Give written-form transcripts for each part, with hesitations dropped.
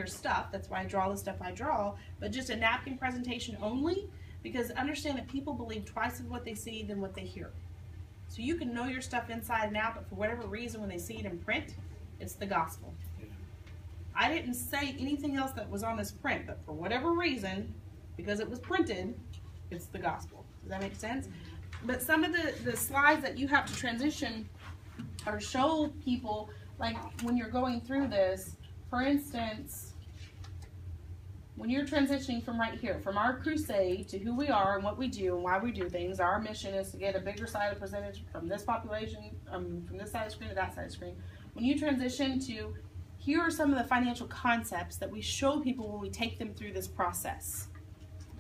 your stuff. That's why I draw the stuff I draw, but just a napkin presentation only, because understand that people believe twice of what they see than what they hear. So you can know your stuff inside and out, but for whatever reason, when they see it in print, it's the gospel. I didn't say anything else that was on this print, but for whatever reason, because it was printed, it's the gospel. Does that make sense? But some of the slides that you have to transition or show people, like when you're going through this, for instance, when you're transitioning from right here, from our crusade to who we are and what we do and why we do things, our mission is to get a bigger side of percentage from this population, from this side of the screen to that side of the screen. When you transition to, here are some of the financial concepts that we show people when we take them through this process.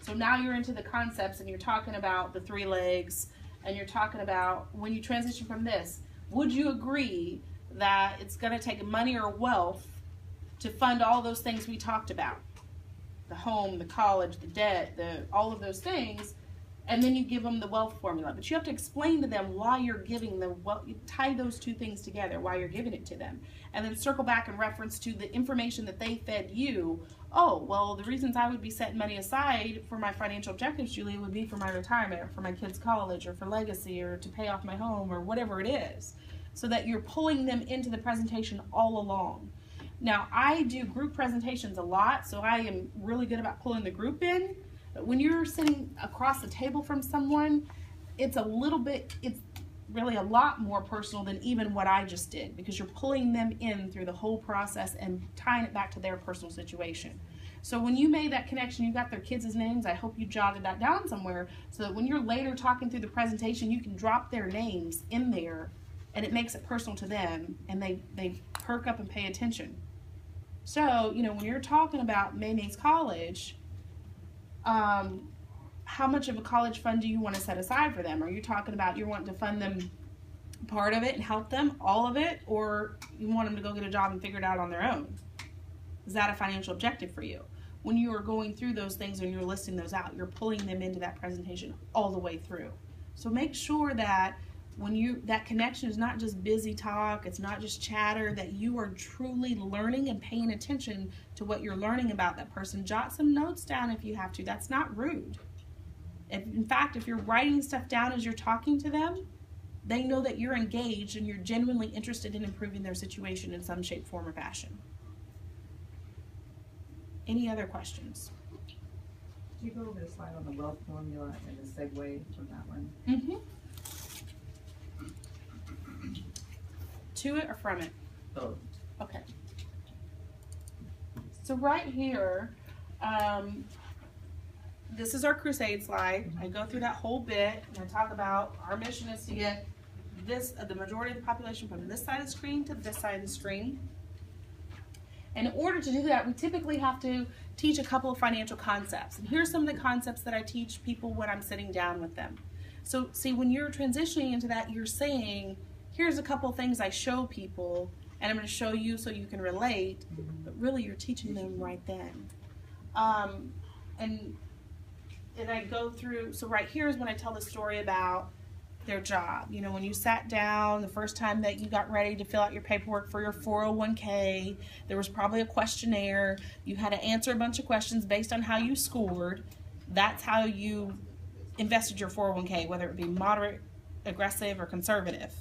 So now you're into the concepts and you're talking about the 3 legs, and you're talking about when you transition from this, would you agree that it's going to take money or wealth to fund all those things we talked about? The home, the college, the debt, all of those things, and then you give them the wealth formula. But you have to explain to them why you're giving them, you tie those 2 things together, why you're giving it to them. And then circle back in reference to the information that they fed you. Oh, well, the reasons I would be setting money aside for my financial objectives, Julia, would be for my retirement, or for my kids' college, or for legacy, or to pay off my home, or whatever it is. So that you're pulling them into the presentation all along. Now, I do group presentations a lot, so I am really good about pulling the group in. But when you're sitting across the table from someone, it's really a lot more personal than even what I just did, because you're pulling them in through the whole process and tying it back to their personal situation. So when you made that connection, you got their kids' names, I hope you jotted that down somewhere, so that when you're later talking through the presentation, you can drop their names in there, and it makes it personal to them, and they perk up and pay attention. So, when you're talking about Maymay's college, how much of a college fund do you want to set aside for them? Are you talking about you want to fund them part of it and help them, all of it, or you want them to go get a job and figure it out on their own? Is that a financial objective for you? When you are going through those things and you're listing those out, you're pulling them into that presentation all the way through. So make sure that that connection is not just busy talk, it's not just chatter, that you are truly learning and paying attention to what you're learning about that person. Jot some notes down if you have to. That's not rude. In fact, if you're writing stuff down as you're talking to them, they know that you're engaged and you're genuinely interested in improving their situation in some shape, form, or fashion. Any other questions? Did you go over the slide on the wealth formula and the segue from that one? Mm-hmm. To it or from it? Both. Okay. So right here, this is our crusade slide. I go through that whole bit and I talk about our mission is to get the majority of the population from this side of the screen to this side of the screen. And in order to do that, we typically have to teach a couple of financial concepts. And here's some of the concepts that I teach people when I'm sitting down with them. So see, when you're transitioning into that, you're saying, here's a couple of things I show people, and I'm going to show you so you can relate, but really you're teaching them right then. And I go through, so right here is when I tell the story about their job. When you sat down, the first time that you got ready to fill out your paperwork for your 401k, there was probably a questionnaire. You had to answer a bunch of questions based on how you scored. That's how you invested your 401k, whether it be moderate, aggressive, or conservative.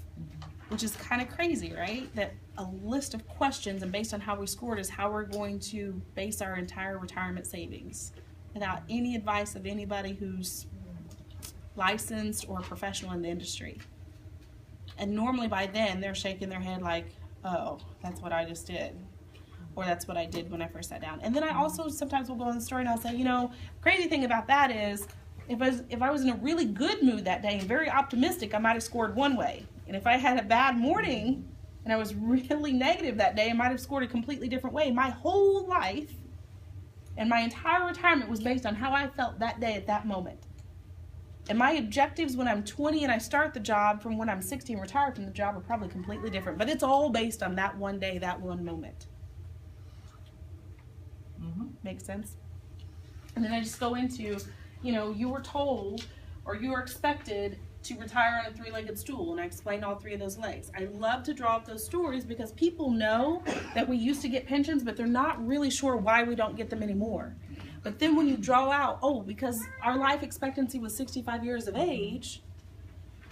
Which is kind of crazy, right? That a list of questions and based on how we scored is how we're going to base our entire retirement savings without any advice of anybody who's licensed or professional in the industry. And normally by then they're shaking their head like, oh, that's what I just did. Or that's what I did when I first sat down. And then I also sometimes will go in the story and I'll say, crazy thing about that is if I was in a really good mood that day and very optimistic, I might have scored one way. And if I had a bad morning and I was really negative that day, I might have scored a completely different way. My whole life and my entire retirement was based on how I felt that day at that moment. And my objectives when I'm 20 and I start the job from when I'm 60 and retire from the job are probably completely different. But it's all based on that one day, that one moment. Makes sense? And then I just go into, you were told or you were expected to retire on a three-legged stool, and I explained all three of those legs. I love to draw up those stories because people know that we used to get pensions, but they're not really sure why we don't get them anymore. But then when you draw out, oh, because our life expectancy was 65 years of age,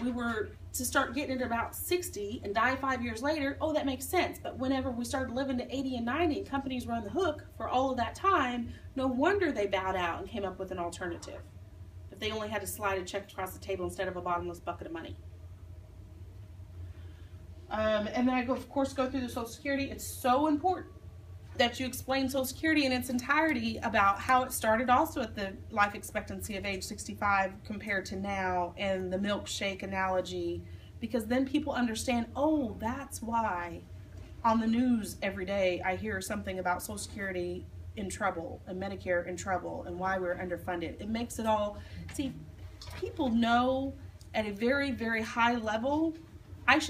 we were to start getting it about 60 and die 5 years later, oh, that makes sense. But whenever we started living to 80 and 90 and companies were on the hook for all of that time, no wonder they bowed out and came up with an alternative. If they only had to slide a check across the table instead of a bottomless bucket of money. And then I, of course, go through the Social Security. It's so important that you explain Social Security in its entirety about how it started also at the life expectancy of age 65 compared to now, and the milkshake analogy, because then people understand, oh, that's why on the news every day I hear something about Social Security in trouble and Medicare in trouble and why we're underfunded. It makes it all, see, people know at a very, very high level, I should